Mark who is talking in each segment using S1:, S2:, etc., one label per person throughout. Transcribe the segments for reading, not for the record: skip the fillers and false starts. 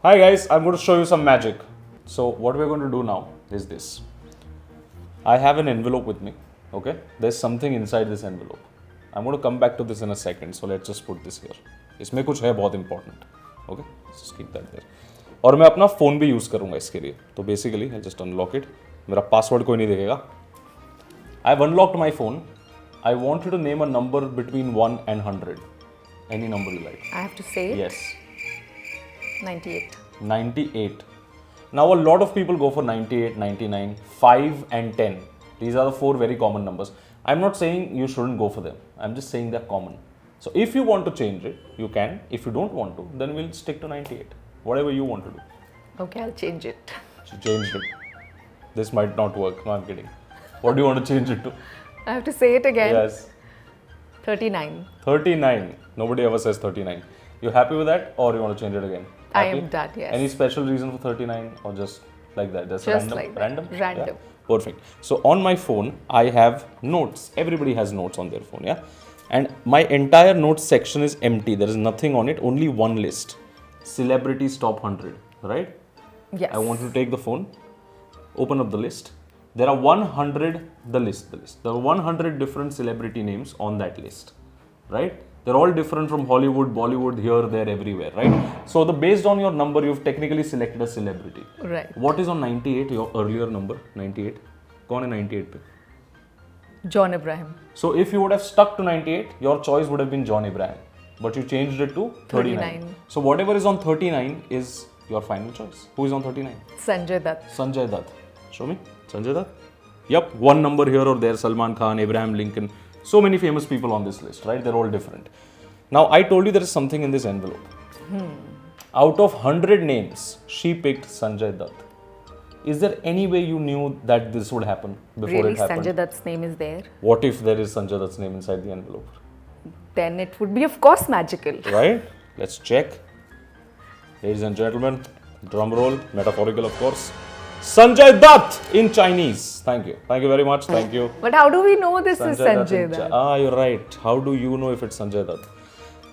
S1: Hi guys, I'm going to show you some magic. So what we're going to do now is this. I have an envelope with me, okay? There's something inside this envelope. I'm going to come back to this in a second, so let's just put this here. इसमें कुछ है बहुत important, okay? Just keep that there. और मैं अपना phone भी use करूँगा इसके लिए. तो basically I'll just unlock it. मेरा password कोई नहीं देखेगा. I've unlocked my phone. I want you to name a number between 1 and 100. Any number you like.
S2: I have to say
S1: Yes.
S2: 98.
S1: 98. Now a lot of people go for 98, 99, 5 and 10. These are the four very common numbers. I'm not saying you shouldn't go for them. I'm just saying they're common. So if you want to change it, you can. If you don't want to, then we'll stick to 98. Whatever you want to do.
S2: Okay, I'll change it.
S1: So change it. This might not work. No, I'm kidding. What do you want to change it to?
S2: I have to say it again.
S1: Yes.
S2: 39.
S1: 39. Nobody ever says 39. You happy with that or you want to change it again?
S2: I
S1: Happy?
S2: am done, yes.
S1: Any special reason for 39 or just like that? Just random?
S2: like that.
S1: Random?
S2: Random.
S1: Yeah. Perfect. So on my phone, I have notes. Everybody has notes on their phone, yeah? And my entire notes section is empty. There is nothing on it, only one list. Celebrities top 100, right?
S2: Yes.
S1: I want you to take the phone, open up the list. There are 100, the list. There are 100 different celebrity names on that list, right? They're all different from Hollywood, Bollywood, here, there, everywhere, right? So based on your number, you've technically selected a celebrity.
S2: Right.
S1: What is on 98, your earlier number, 98? कौन है 98 पे?
S2: John Abraham.
S1: So if you would have stuck to 98, your choice would have been John Abraham. But you changed it to 39. So whatever is on 39 is your final choice. Who is on 39?
S2: Sanjay Dutt.
S1: Sanjay Dutt. Show me. Sanjay Dutt. Yep, one number here or there. Salman Khan, Abraham Lincoln. So many famous people on this list, right? They're all different. Now, I told you there is something in this envelope. Out of 100 names, she picked Sanjay Dutt. Is there any way you knew that this would happen before
S2: Really,
S1: it happened?
S2: Sanjay Dutt's name is there?
S1: What if there is Sanjay Dutt's name inside the envelope?
S2: Then it would be, of course, magical.
S1: Right? Let's check. Ladies and gentlemen, drum roll, metaphorical of course. Sanjay Dutt in Chinese. Thank you. Thank you very much. Thank you.
S2: But how do we know this is Sanjay
S1: in
S2: Dutt?
S1: You're right. How do you know if it's Sanjay Dutt?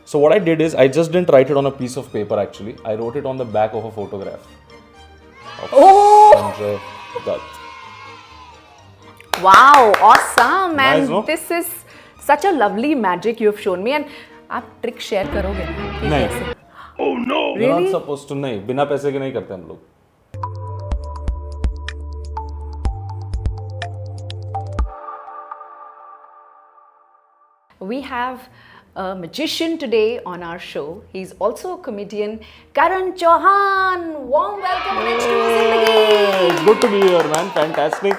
S1: So what I did is, I just didn't write it on a piece of paper actually. I wrote it on the back of a photograph. Of Sanjay Dutt.
S2: Wow, awesome.
S1: Nice,
S2: And
S1: no?
S2: this is such a lovely magic you have shown me. And आप trick share करोगे ना? कि
S1: नहीं.
S2: कैसे?
S1: Oh no! You're
S2: Really?
S1: not supposed to. नहीं, बिना पैसे के नहीं करते हम लोग.
S2: We have a magician today on our show. He's also a comedian, Karan Chauhan. Warm welcome to Zindagi.
S1: Good to be here, man. Fantastic.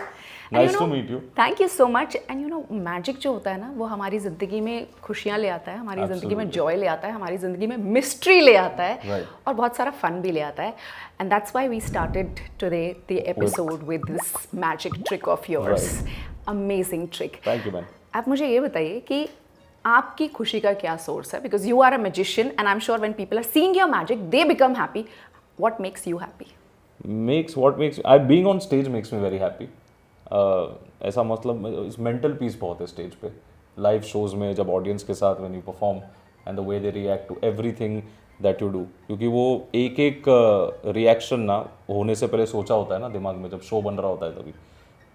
S2: And
S1: Nice to meet you.
S2: Thank you so much. And you know, magic जो होता है ना, वो हमारी ज़िंदगी में खुशियाँ ले आता है, हमारी ज़िंदगी में joy ले आता है, हमारी ज़िंदगी में mystery ले आता है,
S1: Right.
S2: और बहुत सारा fun भी ले आता है. And that's why we started today the episode with this magic trick of yours.
S1: Right.
S2: Amazing trick.
S1: Thank you, man.
S2: आप मुझे ये बताइए कि आपकी खुशी का क्या source है? Because you are a magician and I'm sure when people are seeing your magic, they become happy. What makes you happy?
S1: Being on stage makes me very happy. ऐसा मतलब मेंटल पीस बहुत है stage पे, live shows में जब audience के साथ when you perform and the way they react to everything that you do, क्योंकि वो एक एक रिएक्शन ना होने से पहले सोचा होता है ना दिमाग में, जब शो बन रहा होता है तभी.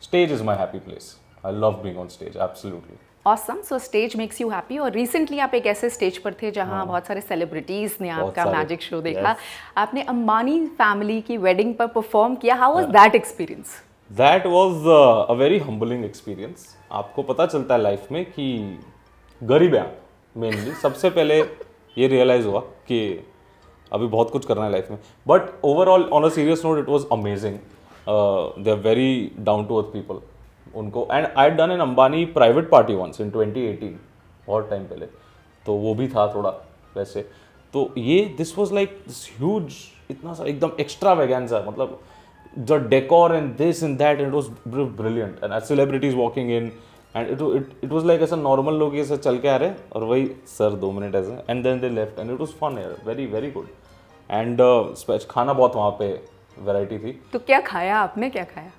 S1: Stage is my happy place. I love being on stage, absolutely.
S2: Awesome. So stage makes you happy. और recently आप एक ऐसे स्टेज पर थे जहाँ बहुत सारे सेलिब्रिटीज ने आपका मैजिक शो देखा.
S1: Yes.
S2: आपने अंबानी फैमिली की वेडिंग पर परफॉर्म किया. How was that experience?
S1: That was a very humbling experience. आपको पता चलता है लाइफ में कि गरीब है आप. मेनली सबसे पहले ये रियलाइज हुआ कि अभी बहुत कुछ करना है लाइफ में. But overall on a serious note it was amazing. They are very down to earth people. उनको and I done an Ambani private party once in 2018, बहुत टाइम पहले, तो वो भी था थोड़ा वैसे. तो ये this was like this huge, इतना सा एकदम एक्स्ट्रा वैगेंजा, मतलब the decor and this and that, and it was brilliant. And as celebrities walking in, and it was like ऐसा normal लोग ऐसे चल के आ रहे और वही सर 2 मिनट ऐसे, and then they left, and it was fun यार, very very good. And खाना बहुत वहाँ पे वैरायटी थी.
S2: तो क्या खाया आपने? क्या खाया?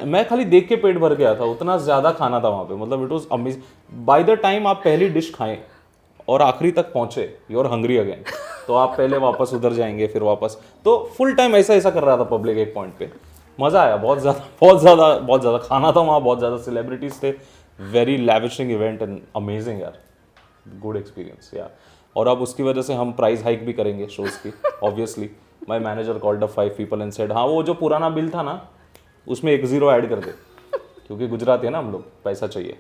S1: मैं खाली देख के पेट भर गया था, उतना ज़्यादा खाना था वहाँ पे. मतलब it was amazing. By the time आप पहली डिश खाएं और आखिरी तक पहुँचे, यू आर हंग्री अगेन. तो आप पहले वापस उधर जाएंगे फिर वापस, तो फुल टाइम ऐसा ऐसा कर रहा था पब्लिक एक पॉइंट पे। मज़ा आया, बहुत ज़्यादा खाना था वहाँ, बहुत ज़्यादा सेलिब्रिटीज़ थे, वेरी लैविशिंग इवेंट एंड अमेजिंग यार, गुड एक्सपीरियंस यार। और अब उसकी वजह से हम प्राइस हाइक भी करेंगे शोज़ की obviously. My manager called up 5 people and said हाँ वो जो पुराना बिल था ना उसमें 1 0 ऐड कर दे, क्योंकि गुजराती है ना हम लोग, पैसा चाहिए।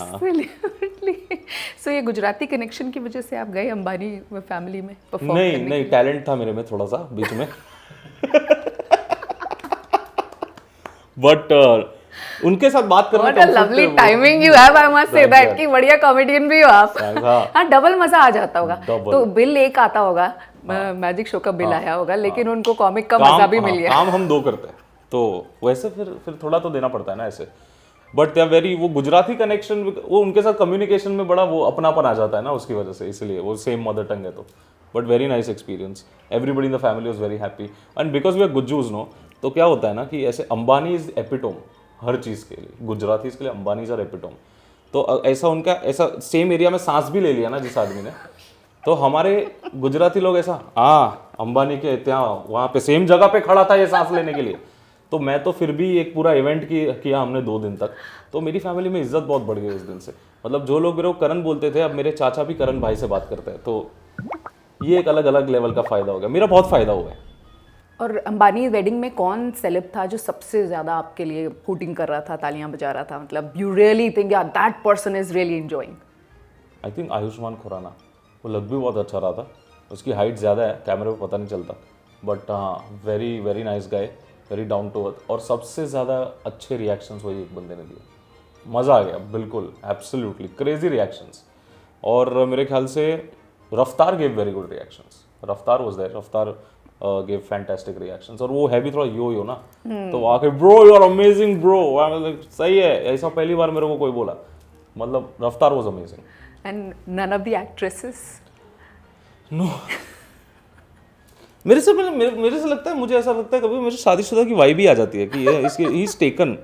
S2: Absolutely. So ये गुजराती कनेक्शन की वजह से आप गए अंबानी फैमिली में परफॉर्म
S1: नहीं
S2: करने
S1: नहीं, टैलेंट था मेरे में थोड़ा सा बीच में बट उनके साथ बात करना
S2: What a lovely timing you have, I must say that कि बढ़िया कॉमेडियन भी हो आप। हाँ डबल मजा आ जाता होगा। तो बिल एक आता होगा, मैजिक शो का बिल आया होगा, लेकिन उनको कॉमिक का मजा भी मिल गया।
S1: काम हम 2 करते हैं तो वैसे फिर थोड़ा तो देना पड़ता है ना ऐसे। बट दे आर वेरी, वो गुजराती कनेक्शन, वो उनके साथ कम्युनिकेशन में बड़ा वो अपनापन आ जाता है ना उसकी वजह से, इसलिए वो सेम मदर टंग है तो। But very nice experience, everybody in the family was very happy and because we are Gujjus no, तो क्या होता है ना कि ऐसे अंबानी इज एपिटोम हर चीज़ के लिए, गुजरातीज के लिए अंबानी आर एपिटोम। तो ऐसा उनका ऐसा सेम एरिया में सांस भी ले लिया ना जिस आदमी ने, तो हमारे गुजराती लोग ऐसा अंबानी के ત્યાં वहाँ पे सेम जगह पे खड़ा था ये सांस लेने के लिए। तो मैं तो फिर भी एक पूरा इवेंट किया हमने 2 दिन तक, तो मेरी फैमिली में इज्जत बहुत बढ़ गई उस दिन से। मतलब जो लोग मेरे को करण बोलते थे, अब मेरे चाचा भी करण भाई से बात करते हैं, तो ये एक अलग अलग लेवल का फ़ायदा हो गया, मेरा बहुत फ़ायदा हुआ है।
S2: और अंबानी वेडिंग में कौन सेलेब था जो सबसे ज़्यादा आपके लिए हूटिंग कर रहा था, तालियां बजा रहा था, मतलब यू रियली थिंक यार that person is really enjoying?
S1: I think Ayushmann Khurrana, वो लग भी बहुत अच्छा रहा था, उसकी हाइट ज़्यादा है, कैमरे पे पता नहीं चलता, बट हाँ very very nice guy, very down to earth, और सबसे ज़्यादा अच्छे रिएक्शंस वही एक बंदे ने दिए, मज़ा आ गया बिल्कुल, एब्सोल्युटली क्रेजी रिएक्शंस। और मेरे ख्याल से Raftaar gave very good reactions, Raftaar was there, Raftaar gave fantastic reactions, और वो है भी थोड़ा यो ना, तो आके bro you are amazing bro, सही है, ऐसा पहली बार मेरे को कोई बोला, मतलब Raftaar was amazing.
S2: And none of the actresses?
S1: No मेरे से लगता है, मुझे ऐसा लगता है कभी मेरे शादीशुदा की वाइब भी आ जाती है कि ये इसके ही इज टेकन,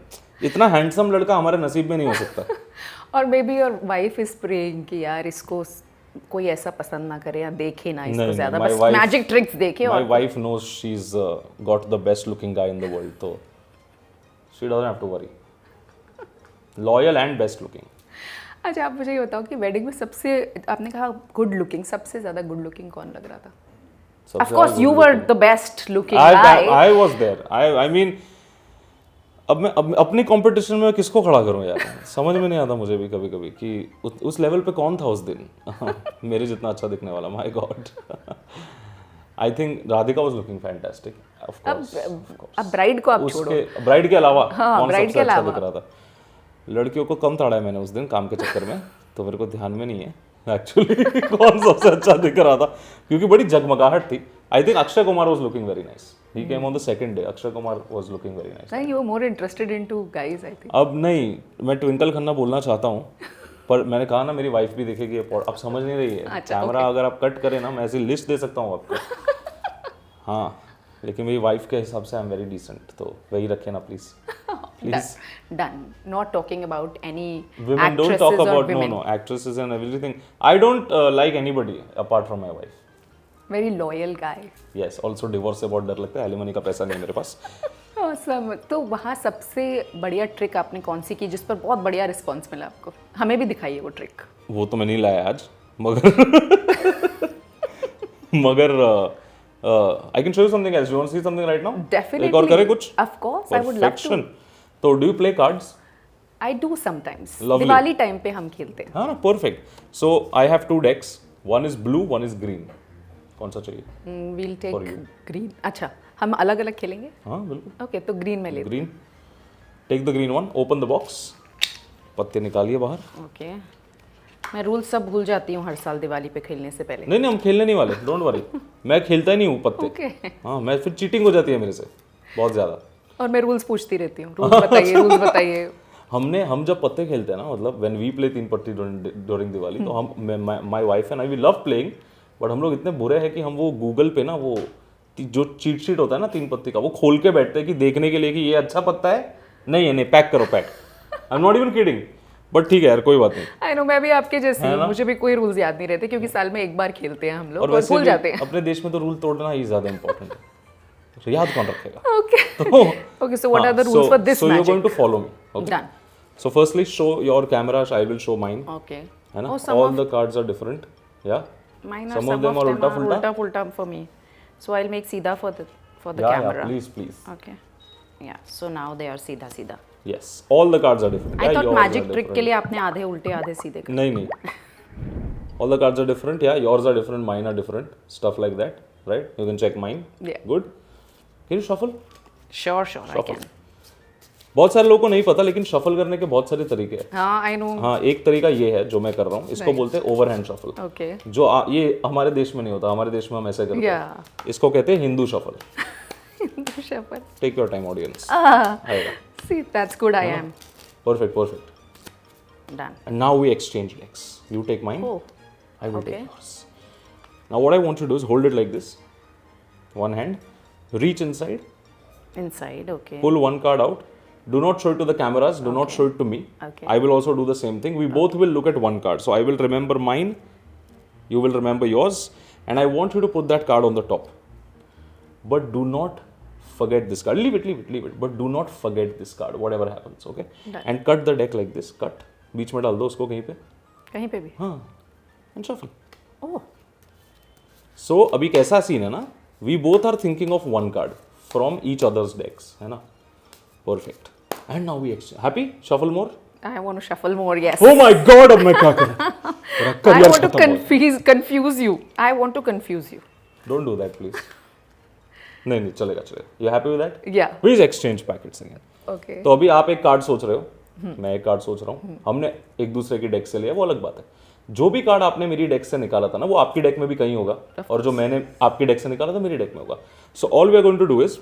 S1: इतना हैंडसम लड़का हमारे नसीब में नहीं हो सकता।
S2: और may be your wife is praying कि यार इसको कोई ऐसा पसंद ना करे या देखे ना इसको ज्यादा, बस मैजिक ट्रिक्स देखे।
S1: My wife knows she is got the best looking guy in the world, तो she doesn't have to worry, loyal and best looking.
S2: अच्छा आप मुझे ये बताओ कि वेडिंग में सबसे, आपने कहा गुड लुकिंग, सबसे ज्यादा गुड लुकिंग कौन लग रहा था? Of course you were the best looking guy.
S1: I was there. I mean अब मैं अपनी कंपटीशन में किसको खड़ा करूं यार, समझ में नहीं आता मुझे भी कभी कभी कि उस लेवल पे कौन था उस दिन मेरे जितना अच्छा दिखने वाला, my God. I think Radhika was looking fantastic, of course.
S2: अब ब्राइड को आप छोड़ो,
S1: ब्राइड के अलावा
S2: हाँ,
S1: कौन सबसे अच्छा दिख रहा था? लड़कियों को कम ताड़ा है मैंने उस दिन काम के चक्कर में, तो मेरे को ध्यान में नहीं है एक्चुअली कौन सबसे अच्छा दिख रहा था, क्योंकि बड़ी जगमगाहट थी। I think Akshay Kumar was looking very nice, he came on the second day, Akshay Kumar was looking very nice.
S2: नहीं, you are more interested into guys I think.
S1: अब नहीं, मैं ट्विंकल खन्ना बोलना चाहता हूँ, पर मैंने कहा ना मेरी वाइफ भी देखेगी, अब समझ नहीं रही है।
S2: अच्छा,
S1: कैमरा अगर आप कट करें ना, मैं ऐसी लिस्ट दे सकता हूँ आपको हाँ, लेकिन मेरी वाइफ के हिसाब से आई एम वेरी डिसेंट, तो वही रखे ना please. Please.
S2: Done. Not talking about any
S1: women
S2: actresses
S1: don't talk about
S2: or women.
S1: no actresses and everything. I don't like anybody apart from my wife.
S2: Very loyal guy.
S1: Yes. Also divorce से बहुत डर लगता है, alimony का पैसा नहीं मेरे पास।
S2: Awesome. तो वहाँ सबसे बढ़िया ट्रिक आपने कौन सी की जिस पर बहुत बढ़िया रिस्पॉन्स मिला आपको? हमें भी दिखाइए वो ट्रिक।
S1: वो तो मैं नहीं लाया आज, मगर I can show you something else. You want to see something right now?
S2: Definitely.
S1: एक और करें कुछ?
S2: Of course, I would love to.
S1: तो do you play cards?
S2: I do sometimes.
S1: Lovely.
S2: Diwali time पे हम खेलते हैं।
S1: हाँ ना, perfect. So I have 2 decks, one is blue, one is green. कौन सा चाहिए?
S2: We'll take
S1: For you.
S2: green. अच्छा, हम अलग अलग खेलेंगे?
S1: हाँ बिल्कुल।
S2: Okay, तो ग्रीन में ले।
S1: Green, take the green one, open the box, पत्ते निकालिए बाहर।
S2: Okay. मैं रूल सब भूल जाती हूँ हर साल दिवाली पे खेलने से पहले।
S1: नहीं हम खेलने नहीं वाले, डोंट वरी। मैं खेलता ही नहीं हूँ पत्ते।
S2: Okay.
S1: हाँ, मैं फिर चीटिंग हो जाती है मेरे से बहुत ज़्यादा।
S2: और मैं रूल्स पूछती रहती हूँ, रूल्स बताइए, रूल्स बताइए।
S1: हम जब पत्ते खेलते हैं ना, मतलब व्हेन वी प्ले 3 पत्ती ड्यूरिंग दिवाली, तो हम my wife and I we love playing, but हम लोग इतने बुरे हैं कि हम वो गूगल पे ना वो जो चीट शीट होता है ना 3 पत्ती का, वो खोल के बैठते हैं कि देखने के लिए कि ये अच्छा पत्ता है, नहीं है, नहीं पैक करो pack. I am not even kidding. But ठीक है यार, कोई बात नहीं।
S2: आई नो, मैं भी आपके जैसी हूँ, मुझे भी कोई रूल्स याद नहीं रहते क्योंकि साल में एक बार खेलते हैं हम लोग
S1: और
S2: और
S1: वैसे
S2: भूल
S1: भी
S2: जाते हैं।
S1: अपने देश में तो रूल तोड़ना ही ज्यादा इंपॉर्टेंट है, तो याद कौन रखेगा?
S2: Okay okay, so what are the rules for this
S1: So you're going
S2: magic?
S1: to follow me. Okay.
S2: Done.
S1: So firstly, show your camera. I will show mine.
S2: Okay.
S1: है ना?
S2: Oh, some
S1: All the cards are different. Yeah.
S2: Mine are
S1: Some
S2: some
S1: of them are ulta fulta.
S2: ulta fulta for me. So I'll make Sida for the
S1: Yeah,
S2: camera.
S1: please, please.
S2: Okay. Yeah. So now they are Sida Sida.
S1: Yes. All the cards are different.
S2: I
S1: Yeah,
S2: thought
S1: yours
S2: magic
S1: are
S2: trick के
S1: different.
S2: लिए आपने आधे उल्टे आधे सीधे कर।
S1: नहीं नहीं. All the cards are different. Yeah, yours are different. Mine are different. Stuff like that, right? You can check mine.
S2: Yeah.
S1: Good. Can you shuffle?
S2: Sure, I
S1: Shuffle.
S2: can.
S1: बहुत सारे लोगों को नहीं पता, लेकिन शफल करने के बहुत सारे तरीके हैं।
S2: हाँ, I know.
S1: हाँ, एक तरीका ये है जो मैं कर रहा हूँ, इसको
S2: Right.
S1: बोलते हैं ओवरहैंड शफल।
S2: Okay.
S1: जो ये हमारे देश में नहीं होता, हमारे देश में हम ऐसे करते
S2: Yeah.
S1: हैं। इसको कहते हैं Hindu shuffle.
S2: Shuffle.
S1: Take your time audience.
S2: Ah,
S1: आएगा।
S2: see, that's good. I am
S1: Perfect, perfect.
S2: done.
S1: And now we exchange decks. You take mine.
S2: Oh,
S1: I will
S2: okay.
S1: take yours. Now what I want you to do is hold it like this. One hand. Reach inside.
S2: inside. Okay.
S1: Pull one card out. Do not show it to the cameras. Do not show it to me.
S2: Okay.
S1: I will also do the same thing. We both will look at one card. So I will remember mine. You will remember yours. And I want you to put that card on the top. But do not forget this card. Leave it. But do not forget this card, whatever happens. Okay?
S2: Done.
S1: And cut the deck like this. Cut. बीच में डाल दो उसको कहीं पे.
S2: कहीं पे भी.
S1: हाँ. And shuffle.
S2: Oh.
S1: So अभी कैसा सीन है ना? We both are thinking of one card from each other's decks, है ना? Perfect. And now we exchange. Happy? Shuffle more.
S2: I want to shuffle more. Yes.
S1: Oh my God! अब मैं क्या करूँ? मेरा
S2: I
S1: career
S2: want to
S1: खत्म हो गया.
S2: confuse you. I want to confuse you.
S1: Don't do that, please. नहीं चलेगा. You happy with that?
S2: Yeah.
S1: Please exchange packets again.
S2: Okay.
S1: तो अभी आप एक कार्ड सोच रहे हो, मैं एक कार्ड सोच रहा हूँ, हमने एक दूसरे की डेक से लिया, वो अलग बात है। जो भी कार्ड आपने मेरी डेक से निकाला था ना, वो आपकी डेक में भी कहीं होगा, और जो मैंने आपकी डेक से निकाला था मेरी डेक में होगा। So all we are going to do is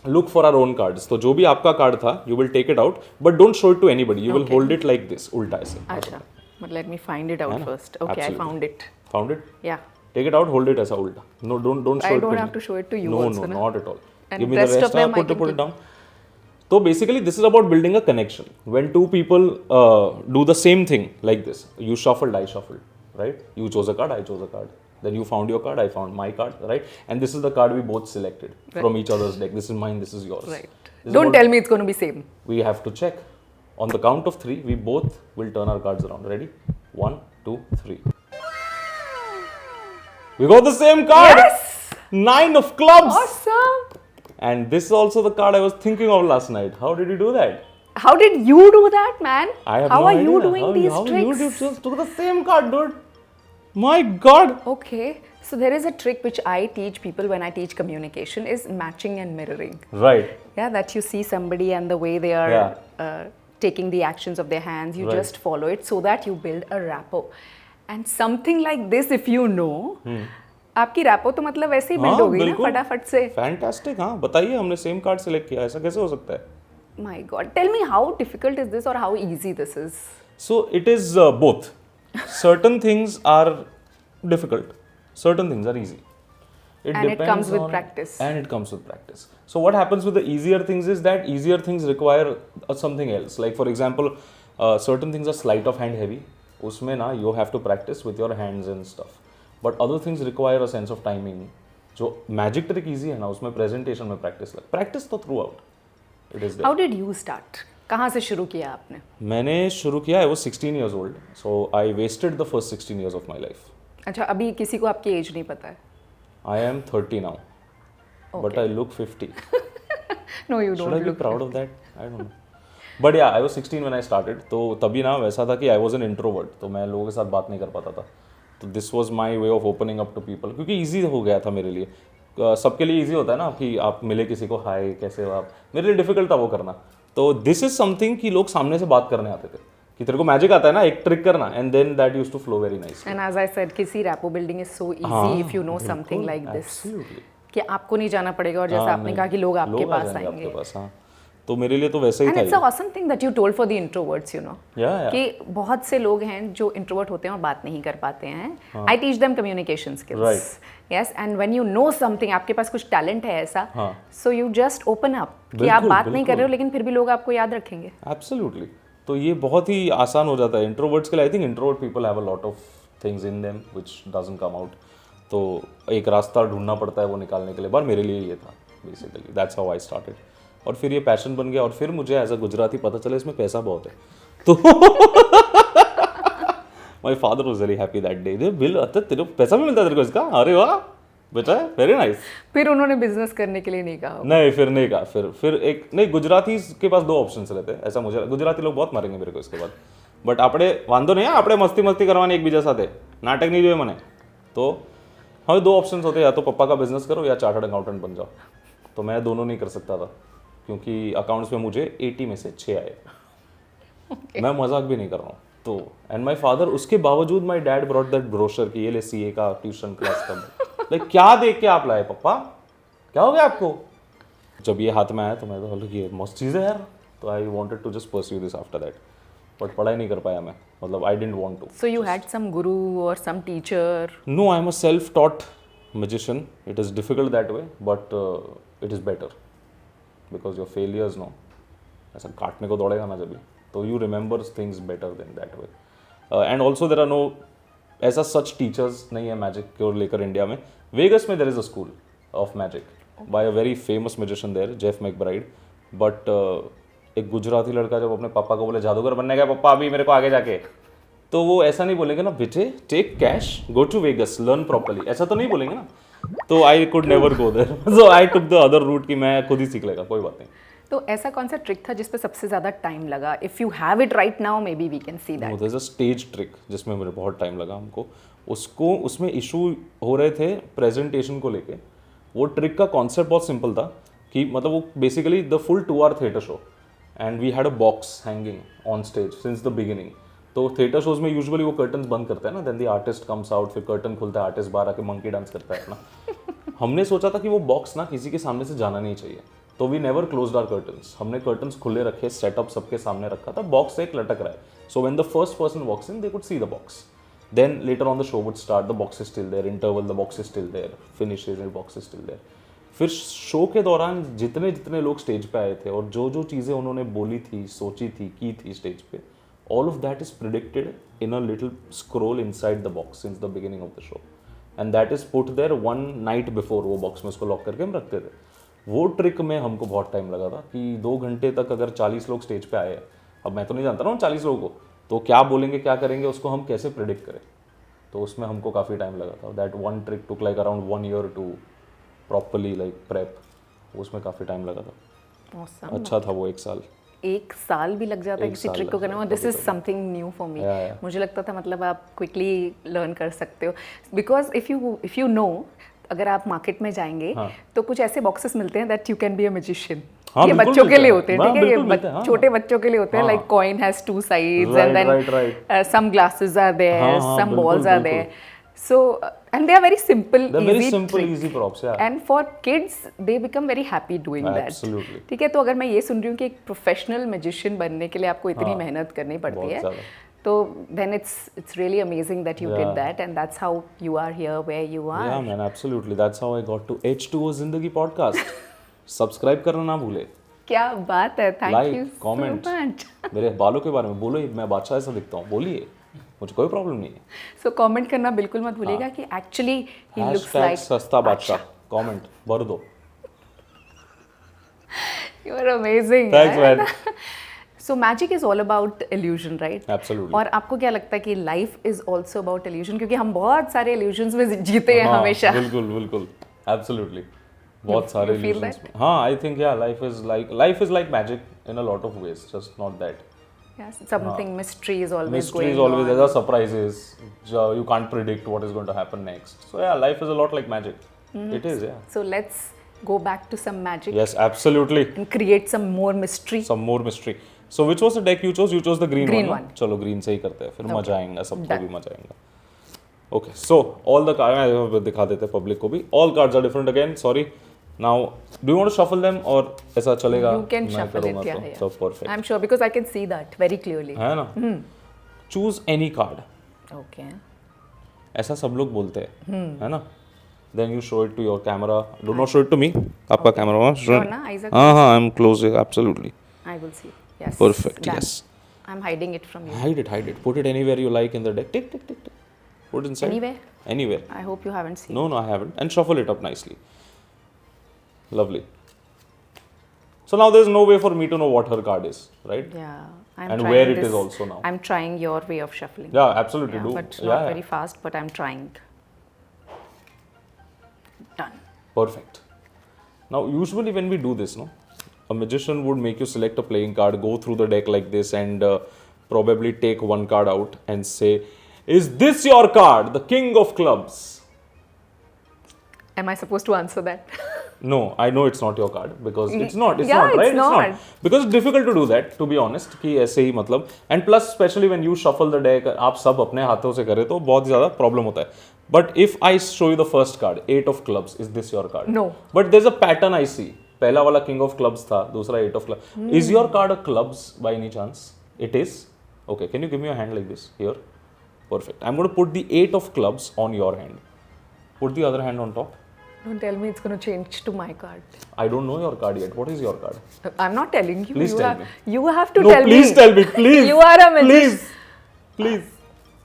S1: look for our own cards. तो जो भी आपका कार्ड था, you will take it out, but don't show it to anybody, you will hold it like this, उल्टा ऐसे।
S2: अच्छा, but let me find it out first. Okay, I found it.
S1: Found it?
S2: Yeah.
S1: Take it out, hold it ऐसा उल्टा। No, don't show
S2: I
S1: it to
S2: don't
S1: me.
S2: have to show it to you
S1: No,
S2: also,
S1: no,
S2: na?
S1: not at all.
S2: And
S1: Give me the
S2: rest of
S1: rest.
S2: them I
S1: put
S2: can
S1: it down. So basically, this is about building a connection. When two people do the same thing like this, you shuffled, I shuffled, right? You chose a card, I chose a card. Then you found your card, I found my card, right? And this is the card we both selected from each other's deck. This is mine, this is yours.
S2: Right.
S1: This is
S2: Don't
S1: about-
S2: tell me it's going to be same.
S1: We have to check. On the count of 3, we both will turn our cards around. Ready? 1, 2, 3. We got the same card!
S2: Yes!
S1: 9 of clubs!
S2: Awesome!
S1: And this is also the card I was thinking of last night. How did you do that?
S2: How did you do that, man?
S1: I have
S2: How
S1: no
S2: are
S1: idea.
S2: you doing these
S1: how
S2: tricks?
S1: You just took the same card, dude. My God!
S2: Okay, so there is a trick which I teach people when I teach communication is matching and mirroring.
S1: Right.
S2: Yeah, that you see somebody and the way they are taking the actions of their hands, you
S1: Right.
S2: just follow it so that you build a rapport. And something like this, if you know, आपकी rapport तो मतलब वैसे ही build हो गई ना फटाफट से.
S1: Fantastic, हाँ बताइए हमने same card select किया, ऐसा कैसे हो सकता है?
S2: My God, tell me how difficult is this or how easy this is?
S1: So it is both. Certain things are difficult. Certain things are easy.
S2: And it comes with practice.
S1: And it comes with practice. So what happens with the easier things is that easier things require something else. Like for example, certain things are sleight of hand heavy. उसमें ना you have to practice with your hands and stuff. But other things require a sense of timing. जो magic trick easy है ना, उसमें presentation में practice लग. Practice तो throughout. It is there.
S2: How did you start? कहाँ से शुरू किया आपने?
S1: मैंने शुरू किया, I was 16 years old. So I wasted the first 16 years of my life.
S2: अच्छा, अभी किसी को आपकी एज नहीं पता है?
S1: I am 30 now. But I look 50.
S2: No, you
S1: Should
S2: don't
S1: I be
S2: look.
S1: proud of that? I don't know. But yeah, I was 16 when I started. तो तभी ना वैसा था कि I was an introvert. तो मैं लोगों के साथ बात नहीं कर पाता था. तो this was my way of opening up to people. क्योंकि easy हो गया था मेरे लिए. सबके लिए easy होता है ना कि आप मिले किसी को, हाय कैसे हो आप. मेरे लिए difficult था वो करना. तो this is something कि लोग सामने से बात करने आते थे. कि तेरे को मैजिक आता है ना एक ट्रिक करना, and then that used to flow very nicely.
S2: And as I said, किसी rapport building is so easy if you know something like this.
S1: Absolutely.
S2: कि आपको नहीं जाना पड़ेगा और जैसा आपने कहा कि लोग आपके पास
S1: जाएंगे
S2: आएंगे.
S1: आपके पास, हाँ. तो मेरे लिए तो वैसे ही
S2: And
S1: था.
S2: it's an awesome thing that you told for the introverts, you know.
S1: Yeah.
S2: कि बहुत से लोग हैं जो introvert होते हैं और बात नहीं कर पाते हैं. I teach them communication skills.
S1: Right.
S2: Yes, and when you know something, आपके पास कुछ talent है ऐसा,
S1: हाँ.
S2: so you just open up कि आप बात नहीं कर रहे हो लेकिन फिर भी लोग आपको याद रखेंगे.
S1: Absolutely. तो ये बहुत ही आसान हो जाता है इंट्रोवर्ट्स के लिए. I think introvert people have a lot of things in them which doesn't come out. तो एक रास्ता ढूंढना पड़ता है वो निकालने के लिए. पर मेरे लिए ये था basically. That's how I started. और फिर ये पैशन बन गया. और फिर मुझे एज अ गुजराती पता चला इसमें पैसा बहुत है. तो my father was very happy that day. Bill आता तेरे को पैसा भी मिलता है तेरे को इसका. अरे वाह बेटा, वेरी नाइस.
S2: फिर उन्होंने बिजनेस करने के लिए नहीं कहा?
S1: नहीं, फिर नहीं कहा. फिर एक नहीं, गुजराती के पास 2 ऑप्शंस रहते हैं ऐसा मुझे. गुजराती लोग बहुत मारेंगे मेरे को इसके बाद. बट આપણે વાંધો નહીં, આપણે મસ્તી મસ્તી કરવાની એકબીજા સાથે. નાટક નહીં જોઈએ મને. તો હવે 2 ऑप्शंस होते हैं, या तो पप्पा का बिजनेस करो या चार्टर्ड अकाउंटेंट बन जाओ. तो मैं दोनों नहीं कर सकता था क्योंकि अकाउंट्स में मुझे 80 में से 6 आए. मैं मजाक भी नहीं कर रहा हूँ. तो एंड माय फादर, उसके बावजूद my dad brought that brochure कि ये ले सीए का ट्यूशन क्लास का. लाइक क्या देख के आप लाए पप्पा, क्या हो गया आपको? जब ये हाथ में आया तो मैं तो बोला ये मस्त चीज़ है यार. तो I wanted to just pursue this after that. बट पढ़ाई नहीं कर पाया मैं. मतलब I didn't want to.
S2: So you had some guru और some teacher?
S1: No, I am a self taught magician. It is difficult that way, but it is better because your failures, no, ऐसा काटने को दौड़ेगा ना जब भी, तो you remember things better than that way. And also there are no ऐसा such teachers नहीं है मैजिक को लेकर इंडिया में. वेगस में there is a school of magic by a very famous magician there, Jeff McBride. But एक गुजराती लड़का जब अपने पापा को बोले जादूगर बनने का पापा अभी मेरे को आगे जाके, तो वो ऐसा नहीं बोलेंगे ना बेटे take cash go to Vegas learn properly, ऐसा तो नहीं बोलेंगे ना. तो I could never go there. So I took the other route कि मैं खुद ही सीख लेगा, कोई बात नहीं.
S2: तो ऐसा कौन सा ट्रिक था जिस पे सबसे ज्यादा टाइम लगा? If you have it right now maybe we can see that.
S1: There is a stage trick जिसमें मुझे बहुत टाइम लगा हमको. उसमें इशू हो रहे थे प्रेजेंटेशन को लेके. वो ट्रिक का कॉन्सेप्ट बहुत सिंपल था कि मतलब वो basically the full 2 hour theatre show and we had a box hanging on stage since the beginning. तो थिएटर शोज में यूजुअली वो कर्टन्स बंद करते हैं ना, then the artist comes out, फिर कर्टन खुलता है, आर्टिस्ट बाहर आके मंकी डांस करता है ना. हमने सोचा था कि वो बॉक्स ना किसी के सामने से जाना नहीं चाहिए, तो we never closed our curtains. हमने कर्टन्स खुले रखे, सेटअप सबके सामने रखा था, बॉक्स एक लटक रहा है. So when the first person walks in they could see the box. Then later on the show would start, the box is still there, interval the box is still there, finishes the box is still there. फिर show के दौरान जितने जितने लोग stage पे आए थे और जो जो चीज़ें उन्होंने बोली थी, सोची थी, की थी स्टेज पे, all of that is predicted in a little scroll inside the box since the beginning of the show, and that is put there one night before. वो बॉक्स में उसको लॉक करके हम रखते थे. वो ट्रिक में हमको बहुत टाइम लगा था कि 2 घंटे तक अगर 40 लोग स्टेज पे आए, अब मैं तो नहीं जानता ना उन 40 लोगों को, तो क्या बोलेंगे क्या करेंगे उसको हम कैसे प्रिडिक्ट करें. तो उसमें हमको काफ़ी टाइम लगा था. That one trick took like around 1 year to properly like prep. उसमें काफ़ी टाइम लगा था.
S2: Awesome.
S1: अच्छा था वो 1 साल.
S2: 1 साल भी लग जाता है किसी ट्रिक को करने में. This is something new for me. मुझे लगता था मतलब आप क्विकली लर्न कर सकते हो बिकॉज इफ यू नो, अगर आप मार्केट में जाएंगे तो कुछ ऐसे बॉक्सेस मिलते हैं that you can be a magician. ये बच्चों के लिए होते हैं, ठीक है, ये छोटे बच्चों के लिए होते हैं. Like coin has 2 sides and then some glasses are there, some balls are there. So and they are very simple,
S1: easy props, yeah.
S2: And for kids they become very happy doing that.
S1: Absolutely.
S2: ठीक है. तो अगर मैं ये सुन रही हूँ कि एक प्रोफेशनल मैजिशियन बनने के लिए आपको इतनी मेहनत करनी पड़ती है, तो then it's really amazing that you did that, and that's how you are here where you are.
S1: Yeah man, absolutely. That's how I got to H2O Zindagi podcast. Subscribe करना ना भूले.
S2: क्या बात है. Thank you
S1: comment. मेरे बालों के बारे में बोलो, मैं बादशाह ऐसा दिखता हूँ, बोलिए, मुझे कोई प्रॉब्लम नहीं है.
S2: सो कमेंट करना बिल्कुल मत भूलिएगा कि एक्चुअली ही लुक्स लाइक
S1: सस्ता बादशाह. कमेंट भर दो.
S2: You are amazing.
S1: Thanks man.
S2: So magic is all about illusion, right?
S1: Absolutely.
S2: और आपको क्या लगता है कि life is also about illusion? क्योंकि हम बहुत सारे इल्यूजंस में जीते हैं हमेशा.
S1: बिल्कुल बिल्कुल. एब्सोल्युटली. बहुत सारे इल्यूजंस. हाँ, आई थिंक या life is like magic in a lot of ways, just not that.
S2: Yes, something mystery is always
S1: mystery
S2: going
S1: is always
S2: on.
S1: There are surprises. You can't predict what is going to happen next. So yeah, life is a lot like magic. It is, yeah.
S2: So let's go back to some magic.
S1: Yes, absolutely.
S2: And create some more mystery.
S1: Some more mystery. So which was the deck you chose? You chose the green one. चलो green से ही करते हैं, फिर मजा आएगा, सबको भी मजा आएगा. Okay, so all the cards दिखा देते हैं public को भी. All cards are different again. Sorry. Now, do you want to shuffle them or ऐसा चलेगा?
S2: You can shuffle it, yeah.
S1: So perfect.
S2: I'm sure because I can see that very clearly.
S1: है ना? Choose any card.
S2: Okay.
S1: ऐसा सब लोग बोलते हैं, है ना? Then you show it to your camera. Do not show it to me. आपका camera.
S2: No, na, Isaac.
S1: हाँ, I'm close. Absolutely.
S2: I will see. Yes.
S1: Perfect.
S2: Done.
S1: Yes.
S2: I'm hiding it from you.
S1: Hide it. Put it anywhere you like in the deck. Tick, tick, tick, tick. Put it inside. Anywhere.
S2: I hope you haven't seen.
S1: No, I haven't. And shuffle it up nicely. Lovely. So now there's no way for me to know what her card is, right?
S2: Yeah.
S1: And where it is also now.
S2: I'm trying your way of shuffling.
S1: Yeah, absolutely do.
S2: But not very fast, but I'm trying. Done.
S1: Perfect. Now, usually when we do this, no, a magician would make you select a playing card, go through the deck like this, and probably take one card out and say, "Is this your card, the King of Clubs?"
S2: Am I supposed to answer that?
S1: No, I know it's not your card because it's not, right?
S2: It's not.
S1: Because it's difficult to do that, to be honest, कि ऐसे ही मतलब, and plus especially when you shuffle the deck, आप सब अपने हाथों से करें तो बहुत ज़्यादा problem होता है. But if I show you the first card, 8 of clubs, is this your card?
S2: No.
S1: But there's a pattern I see. पहला वाला King of Clubs था, दूसरा 8 of Clubs. Is your card a clubs by any chance? It is? Okay, can you give me your hand like this? Here. Perfect. I'm going to put the 8 of clubs on your hand. Put the other hand on top.
S2: Don't tell me it's going to change to my card.
S1: I don't know your card yet. What is your card?
S2: I'm not telling you.
S1: Please tell me.
S2: You have to
S1: No,
S2: tell me.
S1: please tell me. Please.
S2: You are a magician.
S1: Please.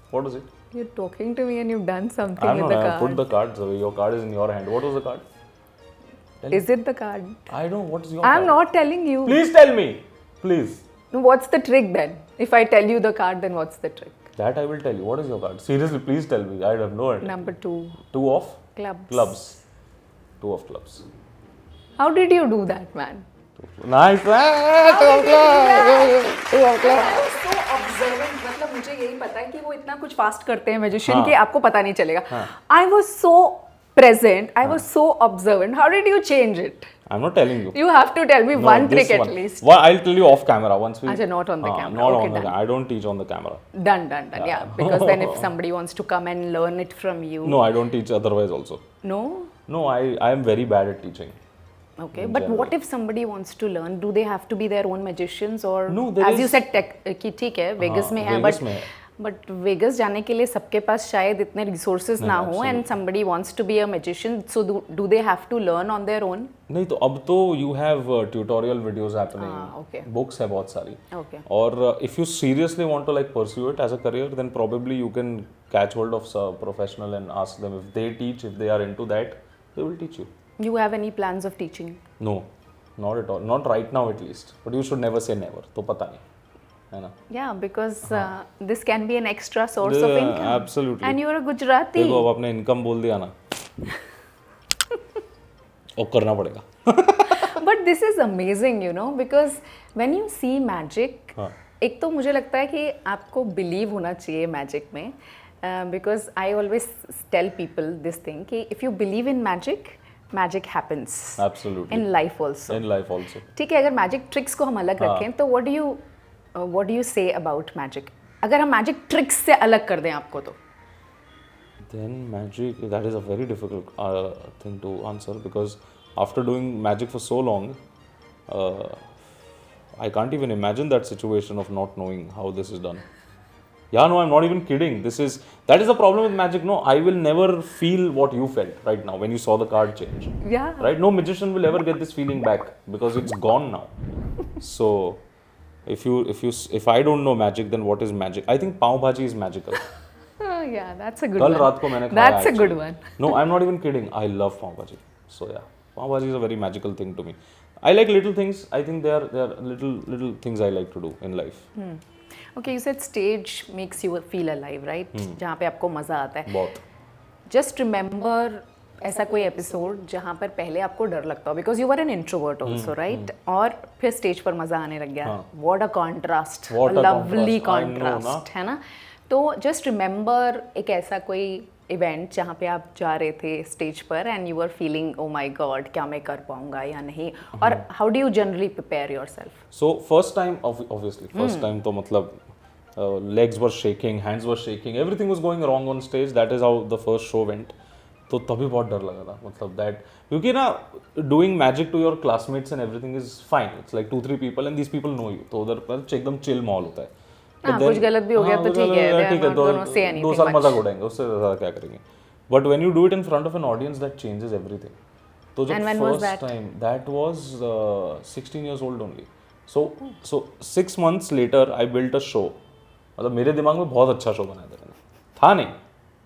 S1: What is it?
S2: You're talking to me and you've done something
S1: I'm
S2: with
S1: not.
S2: the
S1: I
S2: card.
S1: put the cards away. Your card is in your hand. What was the card?
S2: Is it the card?
S1: I don't. What is your
S2: I'm
S1: card?
S2: not telling you.
S1: Please tell me. Please.
S2: What's the trick then? If I tell you the card, then what's the trick?
S1: That I will tell you. What is your card? Seriously, please tell me. I have no idea.
S2: Number 2.
S1: 2 of
S2: Clubs.
S1: clubs. 2 of clubs.
S2: How did you do that, man?
S1: Nice. 2 of clubs.
S2: So observant. मतलब मुझे यही पता है कि वो इतना कुछ fast करते हैं मैजिशियन कि आपको पता नहीं चलेगा. I was so present. I was so observant. How did you change it?
S1: I'm not telling you.
S2: You have to tell me
S1: No,
S2: one
S1: this
S2: trick
S1: one.
S2: at least.
S1: Well, I'll tell you off camera once we.
S2: Achha, not on the camera.
S1: Not
S2: Okay,
S1: on the
S2: done.
S1: camera. I don't teach on the camera.
S2: Done. Yeah, because then if somebody wants to come and learn it from you.
S1: No, I don't teach otherwise also.
S2: No?
S1: No, I am very bad at teaching.
S2: Okay, but what if somebody wants to learn? Do they have to be their own magicians or?
S1: No, there
S2: as
S1: is.
S2: you said, कि ठीक है, Vegas में है,
S1: Vegas में है.
S2: but Vegas जाने के लिए सबके पास शायद इतने resources ना हो, and somebody wants to be a magician, so do they have to learn on their own?
S1: नहीं तो अब तो you have tutorial videos happening.
S2: Okay.
S1: Books है बहुत सारी.
S2: Okay.
S1: और if you seriously want to like pursue it as a career, then probably you can catch hold of a professional and ask them if they teach, if they are into that, they will teach you.
S2: You have any plans of teaching?
S1: No, not at all. Not right now at least. But you should never say never. तो पता नहीं, है ना?
S2: Yeah, because this can be an extra source of income.
S1: Absolutely.
S2: And you're a Gujarati.
S1: देखो अब आपने income बोल दिया ना, अब करना पड़ेगा.
S2: But this is amazing, you know, because when you see magic, एक तो मुझे लगता है कि आपको believe होना चाहिए magic में, because I always tell people this thing कि if you believe in magic, magic happens.
S1: Absolutely.
S2: In life also.
S1: In life also.
S2: ठीक है, अगर magic tricks को हम अलग रखें, तो what do you say about magic? अगर हम magic tricks से अलग कर दें आपको तो?
S1: Then magic, that is a very difficult thing to answer because after doing magic for so long, I can't even imagine that situation of not knowing how this is done. Yeah, no, I'm not even kidding. That is the problem with magic. No, I will never feel what you felt right now when you saw the card change.
S2: Yeah.
S1: Right? No magician will ever get this feeling back because it's gone now. So, if I don't know magic, then what is magic? I think pav bhaji is magical.
S2: Oh, yeah, that's a good
S1: Kal
S2: one.
S1: raat ko maine khaya
S2: That's a
S1: actually.
S2: good one.
S1: No, I'm not even kidding. I love pav bhaji. So yeah, pav bhaji is a very magical thing to me. I like little things. I think they are little things I like to do in life.
S2: Okay, you said stage makes you feel alive, right? जहाँ पे आपको मजा आता है.
S1: बहुत.
S2: Just remember ऐसा कोई episode जहाँ पर पहले आपको डर लगता हो because you were an introvert also right और फिर स्टेज पर मजा आने लग गया. What a contrast, lovely contrast है ना. तो जस्ट रिमेंबर एक ऐसा कोई इवेंट जहाँ पे आप जा रहे थे स्टेज पर and you are feeling oh my God क्या मैं कर पाऊंगा या नहीं, और how do you generally prepare yourself?
S1: So first time obviously first time तो मतलब legs were shaking, hands were shaking, everything was going wrong on stage. That is how the first show went. तो तभी बहुत डर लगा था मतलब that, क्योंकि ना doing magic to your classmates and everything is fine. It's like 2-3 people and these people know you. तो उधर पर एकदम chill माहौल होता है.
S2: कुछ गलत भी हो गया तो ठीक है,
S1: ठीक है, 2 साल मजाक उड़ाएंगे, उससे ज़्यादा क्या करेंगे. But when you do it in front of an audience, that changes everything. तो जब first time, that was 16 years old only. So 6 months later I built a show. मतलब मेरे दिमाग में बहुत अच्छा शो बनाया था मैंने, था नहीं,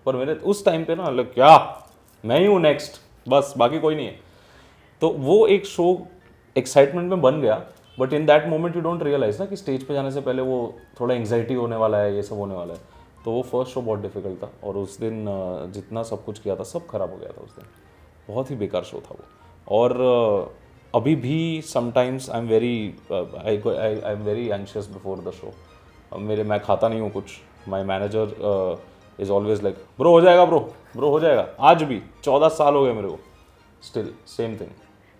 S1: पर मेरे उस टाइम पे ना मतलब क्या मैं ही हूँ नेक्स्ट, बस बाकी कोई नहीं है. तो वो एक शो एक्साइटमेंट में बन गया, but in that moment you don't realise ना कि स्टेज पे जाने से पहले वो थोड़ा एंग्जाइटी होने वाला है, ये सब होने वाला है. तो वो फर्स्ट शो बहुत डिफिकल्ट था, और उस दिन जितना सब कुछ किया था सब खराब हो गया था उस दिन. बहुत ही बेकार शो था वो. और अभी भी sometimes I am very anxious before the show. मैं खाता नहीं हूँ कुछ. My manager is always like bro हो जाएगा, ब्रो हो जाएगा. आज भी 14 साल हो गए मेरे को, still same thing.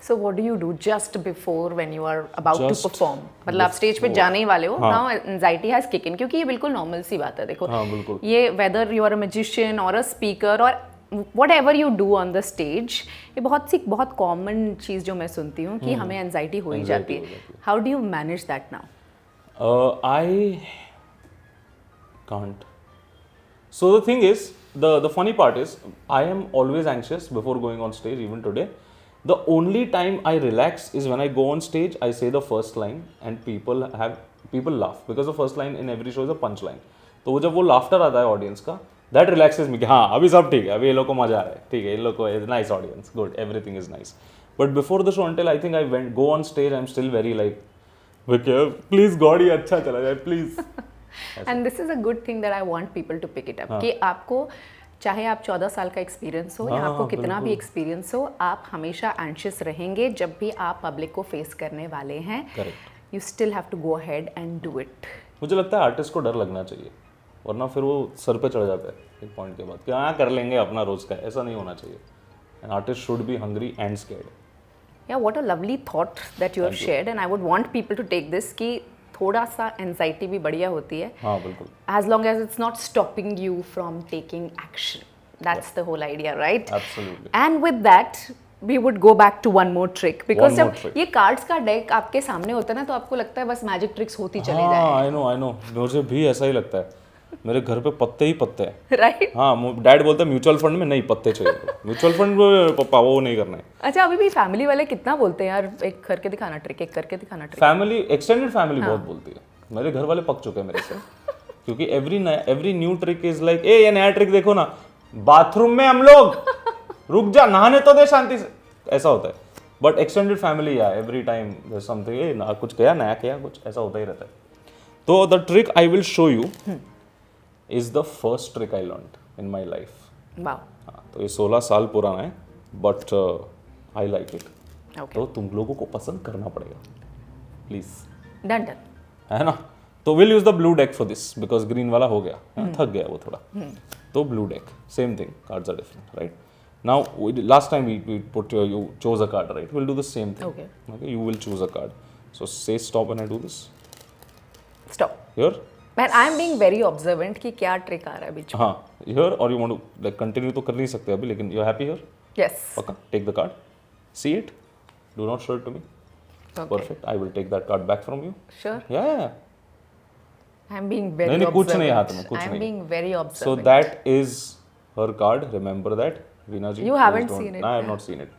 S2: So what do you do just before when you are about to perform? मतलब आप स्टेज पे जाने ही वाले हो, now anxiety has kicked in, क्योंकि ये बिल्कुल नॉर्मल सी बात है. देखो
S1: बिल्कुल.
S2: ये whether you are a magician or a speaker or whatever you do on the stage, ये बहुत कॉमन चीज़ जो मैं सुनती हूँ कि हमें एंजाइटी हो ही जाती है. How do you manage that now?
S1: I can't. So the thing is, the funny part is, I am always anxious before going on stage, even today. The only time I relax is when I go on stage, I say the first line and people laugh, because the first line in every show is a punch line. तो वो जब वो laughter आता है audience का, that relaxes me कि हाँ अभी सब ठीक है, अभी ये लोग को मजा आ रहा है, ठीक है, ये लोग को nice audience, good, everything is nice. But before the show, until I think I go on stage, I'm still very like, please God ये अच्छा चला जाए please.
S2: And this is a good thing that I want people to pick it up, कि आपको चाहे आप 14 साल का एक्सपीरियंस हो या आपको कितना भी एक्सपीरियंस हो, आप हमेशा एंशियस रहेंगे जब भी आप पब्लिक को फेस करने वाले हैं. You still have to go ahead and do it.
S1: मुझे लगता है आर्टिस्ट को डर लगना चाहिए, वरना फिर वो सर पे चढ़ जाता है एक पॉइंट के बाद कि हाँ कर लेंगे अपना रोज का. ऐसा नहीं होना चाहिए. An artist should be hungry and scared.
S2: या what a lovely thought that you have shared, and I would want people to take this कि थोड़ा सा एंजाइटी भी बढ़िया होती है.
S1: हाँ बिल्कुल.
S2: As long as it's not stopping you from taking action. That's the whole idea, right?
S1: Absolutely.
S2: And with that, we would go back to one more trick. Because जब ये कार्ड्स का डेक आपके सामने होता है ना, तो आपको लगता है बस मैजिक ट्रिक्स होती चली जाए.
S1: हाँ, I know. मुझे भी ऐसा ही लगता है. मेरे घर पे पत्ते ही पत्ते हैं.
S2: राइट.
S1: हाँ, डैड बोलता है म्यूचुअल फंड में नहीं पत्ते चाहिए. म्यूचुअल फंड में पापा वो नहीं करना है.
S2: अच्छा, अभी भी फैमिली वाले कितना बोलते हैं यार, एक करके दिखाना ट्रिक, एक करके दिखाना ट्रिक.
S1: फैमिली, एक्सटेंडेड फैमिली बहुत बोलती है. मेरे घर वाले पक चुके हैं मेरे से, क्योंकि every new trick is like a ये नया ट्रिक देखो ना, बाथरूम में हम लोग रुक जा नहाने तो दे शांति से, ऐसा होता है. बट एक्सटेंडेड फैमिली या एवरी टाइम देयर समथिंग, ए ना कुछ किया नया किया कुछ, ऐसा होता ही रहता है. तो the trick I will show you is the first trick I learned in my life.
S2: Wow.
S1: तो ये 16 साल पुराना है, बट आई लाइक इट. तो तुम लोगों को पसंद करना पड़ेगा प्लीज.
S2: डन.
S1: है ना. तो will use the blue deck for this, because green वाला हो गया, थक गया वो थोड़ा. तो blue deck, same thing, cards are different, right. Now last time we put you chose a card, right? We'll do the same thing. Okay, you will choose a card. So say stop when I do this.
S2: Stop.
S1: Here.
S2: Man, I am being very observant कि क्या trick आ रहा है बीच में.
S1: हाँ, here or you want to like continue तो कर नहीं सकते अभी, लेकिन you are happy here?
S2: Yes.
S1: Okay, take the card. See it. Do not show it to me. Okay. Perfect. I will take that card back from you.
S2: Sure.
S1: Yeah.
S2: I am being very
S1: नहीं,
S2: observant.
S1: कुछ नहीं हाथ में, कुछ नहीं.
S2: I am being very observant.
S1: So that is her card. Remember that, Veena ji.
S2: You haven't seen it.
S1: I have not seen it.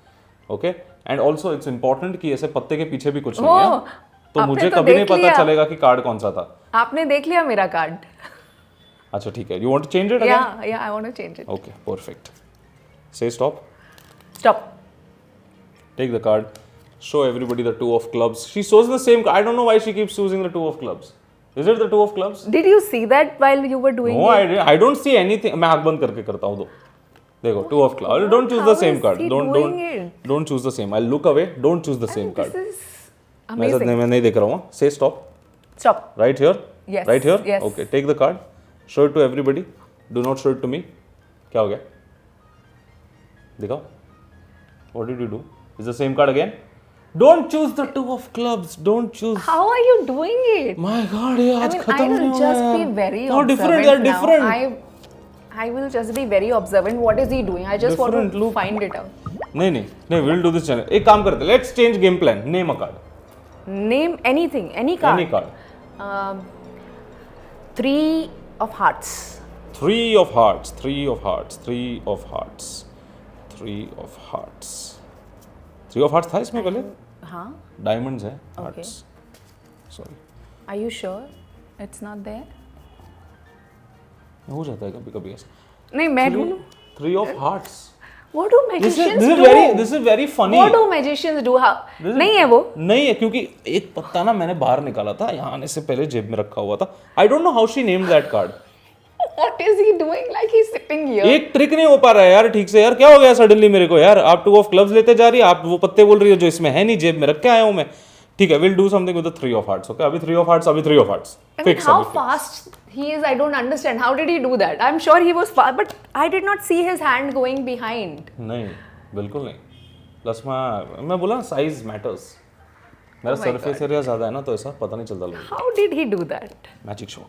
S1: Okay. And also it's important कि ऐसे पत्ते के पीछे भी कुछ नहीं है. तो मुझे कभी नहीं पता चलेगा कि कार्ड कौन सा था.
S2: आपने देख लिया मेरा कार्ड.
S1: अच्छा ठीक है. You want to change it again?
S2: Yeah, I want to change it.
S1: Okay, perfect. Say stop.
S2: Stop.
S1: Take the card. Show everybody the two of clubs. She shows the same card. I don't know why she keeps choosing the two of clubs. Is it the two of clubs?
S2: Did you see that while you were doing it?
S1: No, I don't see anything. मैं आँख बंद करके करता हूँ. देखो, two of clubs. Don't choose the same card. Don't choose the same. I'll look away. Don't choose the same card.
S2: This is amazing.
S1: मैं नहीं देख रहा हूँ. Say stop.
S2: Stop.
S1: Right here.
S2: Yes.
S1: Right here.
S2: Yes.
S1: Okay. Take the card. Show it to everybody. Do not show it to me. क्या हो गया? दिखाओ. What did you do? Is the same card again? Don't choose the two of clubs. Don't choose.
S2: How are you doing it?
S1: My God, ये आज खत्म नहीं
S2: I will just be very
S1: no,
S2: observant
S1: different. They're different.
S2: I will just be very observant. What is he doing? I just want to find it out.
S1: नहीं. We'll do this channel. एक काम करते. Let's change game plan. Name a card.
S2: Name anything. Any card.
S1: Any card.
S2: 3 of hearts.
S1: 3 of hearts. 3 of hearts. 3 of hearts. 3 of hearts. 3 of hearts था इसमें पहले?
S2: हाँ.
S1: Diamonds है. Hearts. Sorry.
S2: Are you sure it's not there?
S1: हो जाता है कभी कभी ऐसा.
S2: नहीं मैं ढूंढूं.
S1: 3 of hearts.
S2: What do magicians do?
S1: This is very funny.
S2: What do magicians do? How? नहीं है वो.
S1: नहीं है क्योंकि एक पत्ता ना मैंने बाहर निकाला था, यहाँ आने से पहले जेब में रखा हुआ था. I don't know how she named that card.
S2: What is he doing? Like he's sitting here.
S1: एक ट्रिक नहीं हो पा रहा है यार ठीक से. यार क्या हो गया सडनली मेरे को यार. आप 2 of clubs लेते जा रही है, आप वो पत्ते बोल रही हो जो इसमें है नहीं, जेब में रख के आया हूँ मैं. ठीक है, we'll do something with the 3 of hearts. Okay, अभी 3 of hearts, अभी 3 of hearts.
S2: I mean, how fast he is, I don't understand. How did he do that? I'm sure he was fast, but I did not see his hand going behind.
S1: नहीं, बिल्कुल नहीं. Plus मैं बोला size matters. मेरा surface area ज्यादा है ना, तो ऐसा पता नहीं चलता लोगों को.
S2: How did he do that?
S1: Magic show.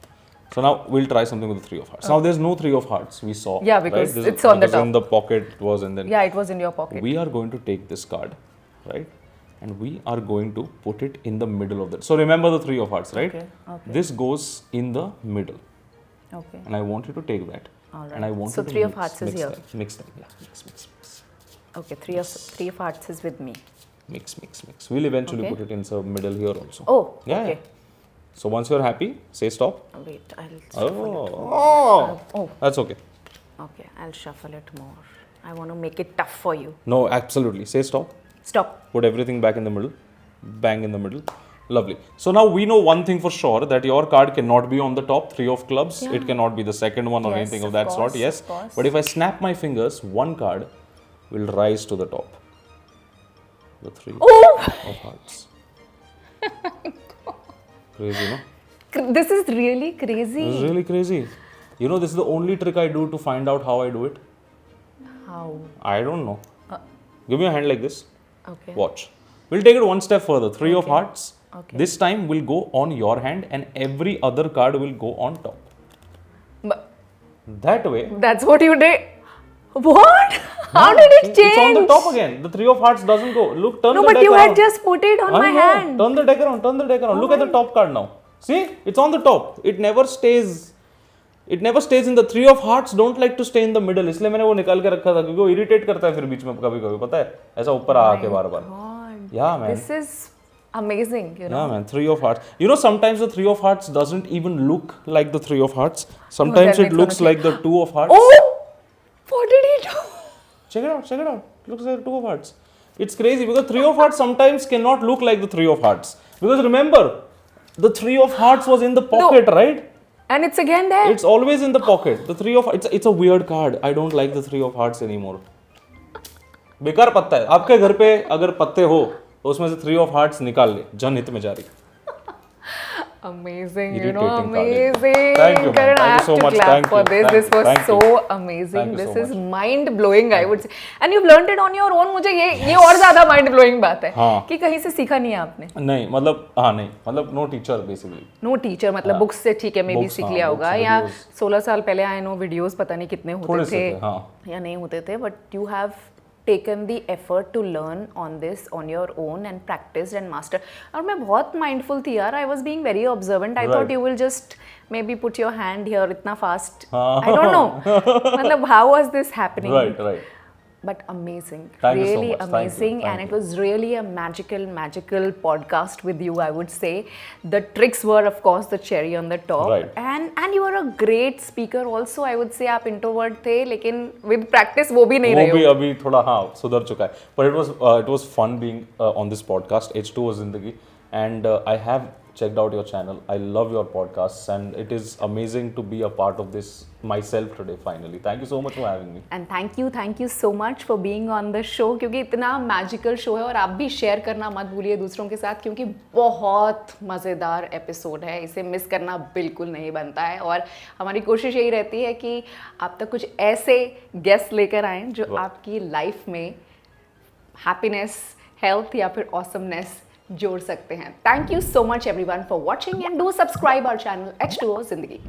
S1: So now we'll try something with the 3 of hearts. Now there's no 3 of hearts. We saw.
S2: Yeah, because
S1: right?
S2: it's on the top.
S1: In the pocket it was, and then.
S2: Yeah, it was in your pocket.
S1: We are going to take this card, right? And we are going to put it in the middle of that. So remember the 3 of hearts, right?
S2: Okay.
S1: This goes in the middle.
S2: Okay.
S1: And I want you to take that.
S2: All right.
S1: And I want
S2: so
S1: you to
S2: 3 of hearts is
S1: mix
S2: here.
S1: That. Mix them. Yeah. Mix.
S2: Okay, 3 of hearts is with me.
S1: Mix. We'll eventually
S2: Okay.
S1: put it in the middle here also.
S2: Oh,
S1: Yeah.
S2: okay.
S1: So once you're happy, say stop.
S2: Wait, I'll shuffle it.
S1: Oh.
S2: Oh,
S1: That's okay.
S2: okay. I'll shuffle it more. I want to make it tough for you.
S1: No, absolutely. Say stop.
S2: Stop.
S1: Put everything back in the middle. Bang in the middle. Lovely. So now we know one thing for sure, that your card cannot be on the top, 3 of clubs.
S2: Yeah.
S1: It cannot be the second one or
S2: Yes,
S1: anything of
S2: of
S1: that
S2: course,
S1: sort. Yes.
S2: of course.
S1: But if I snap my fingers, one card will rise to the top. The 3 of hearts. Crazy, no?
S2: This is really crazy.
S1: This is really crazy. You know, this is the only trick I do to find out how I do it.
S2: How?
S1: I don't know. Give me a hand like this.
S2: Okay.
S1: Watch. We'll take it one step further. 3 of hearts.
S2: Okay.
S1: This time will go on your hand and every other card will go on top.
S2: But
S1: That way.
S2: that's what you did. What? How did it change?
S1: It's on the top again. The 3 of hearts doesn't go. Look, turn
S2: No,
S1: the
S2: but
S1: deck
S2: you
S1: around.
S2: had just put it on
S1: I
S2: my
S1: know.
S2: hand.
S1: Turn the deck around. Look at the top card now. See? It's on the top. It never stays in the 3 of hearts. Don't like to stay in the middle. इसलिए मैंने वो निकाल के रखा था क्योंकि वो irritate करता है फिर बीच में कभी-कभी, पता है? ऐसा ऊपर आके बार-बार.
S2: God.
S1: Yeah, man.
S2: This is amazing, you know.
S1: Yeah, man. 3 of hearts. You know, sometimes the 3 of hearts doesn't even look like the 3 of hearts. Sometimes it looks like the 2 of hearts.
S2: Oh! What did he do?
S1: Check it out. Looks like the 2 of hearts. It's crazy because 3 of hearts sometimes cannot look like the 3 of hearts. Because remember, the 3 of hearts was in the pocket, right?
S2: And it's again there.
S1: It's always in the pocket. The 3 of it's a weird card. I don't like the 3 of hearts anymore. बेकार पत्ता है. आपके घर पे अगर पत्ते हो तो उसमें से 3 of hearts निकाल ले. जनहित में जारी.
S2: Amazing, you
S1: Irritating
S2: know,
S1: card.
S2: amazing.
S1: Thank you, man.
S2: Karan,
S1: Thank
S2: I
S1: you
S2: have
S1: so
S2: to
S1: much.
S2: clap
S1: Thank
S2: for
S1: you.
S2: this.
S1: Thank
S2: This
S1: you.
S2: was
S1: Thank
S2: so
S1: you.
S2: amazing.
S1: Thank you
S2: This
S1: so
S2: is
S1: much.
S2: mind blowing, I would say. And you've learned it on your own. मुझे ये और ज़्यादा mind blowing बात है
S1: हाँ.
S2: कि कहीं से सीखा नहीं है आपने.
S1: नहीं मतलब no teacher basically.
S2: No teacher मतलब बुक्स से ठीक है मे बी
S1: Books,
S2: सीख
S1: हाँ,
S2: लिया
S1: books,
S2: होगा या
S1: videos.
S2: 16 साल पहले आई नो वीडियोस पता नहीं कितने
S1: थोड़े
S2: होते
S1: से
S2: थे
S1: थे, हाँ.
S2: या नहीं होते थे but you have taken the effort to learn on this on your own and practiced and master. और मैं बहुत mindful थी यार. I was being very observant. I thought you will just maybe put your hand here इतना fast. I don't know. मतलब how was this happening?
S1: Right.
S2: But amazing,
S1: Thank you so
S2: really
S1: much. Thank you.
S2: amazing,
S1: Thank
S2: and it
S1: you.
S2: was really a magical podcast with you. I would say the tricks were, of course, the cherry on the top,
S1: Right.
S2: and you were a great speaker also. I would say आप introvert थे, लेकिन with practice वो भी नहीं
S1: वो
S2: रहे
S1: भी
S2: हो.
S1: अभी थोड़ा हाँ सुधर चुका है. But it was fun being on this podcast. H2O Zindagi, and I have checked out your channel. I love your podcasts, and it is amazing to be a part of this myself today. Finally, thank you so much for having me.
S2: And thank you so much for being on the show क्योंकि इतना magical show है और आप भी share करना मत भूलिए दूसरों के साथ क्योंकि बहुत मज़ेदार एपिसोड है. इसे मिस करना बिल्कुल नहीं बनता है और हमारी कोशिश यही रहती है कि आप तक कुछ ऐसे गेस्ट लेकर आएँ जो आपकी लाइफ में हैप्पीनेस, हेल्थ या फिर ऑसमनेस जोड़ सकते हैं. Thank you so much everyone for watching and do subscribe our channel H2O Zindagi.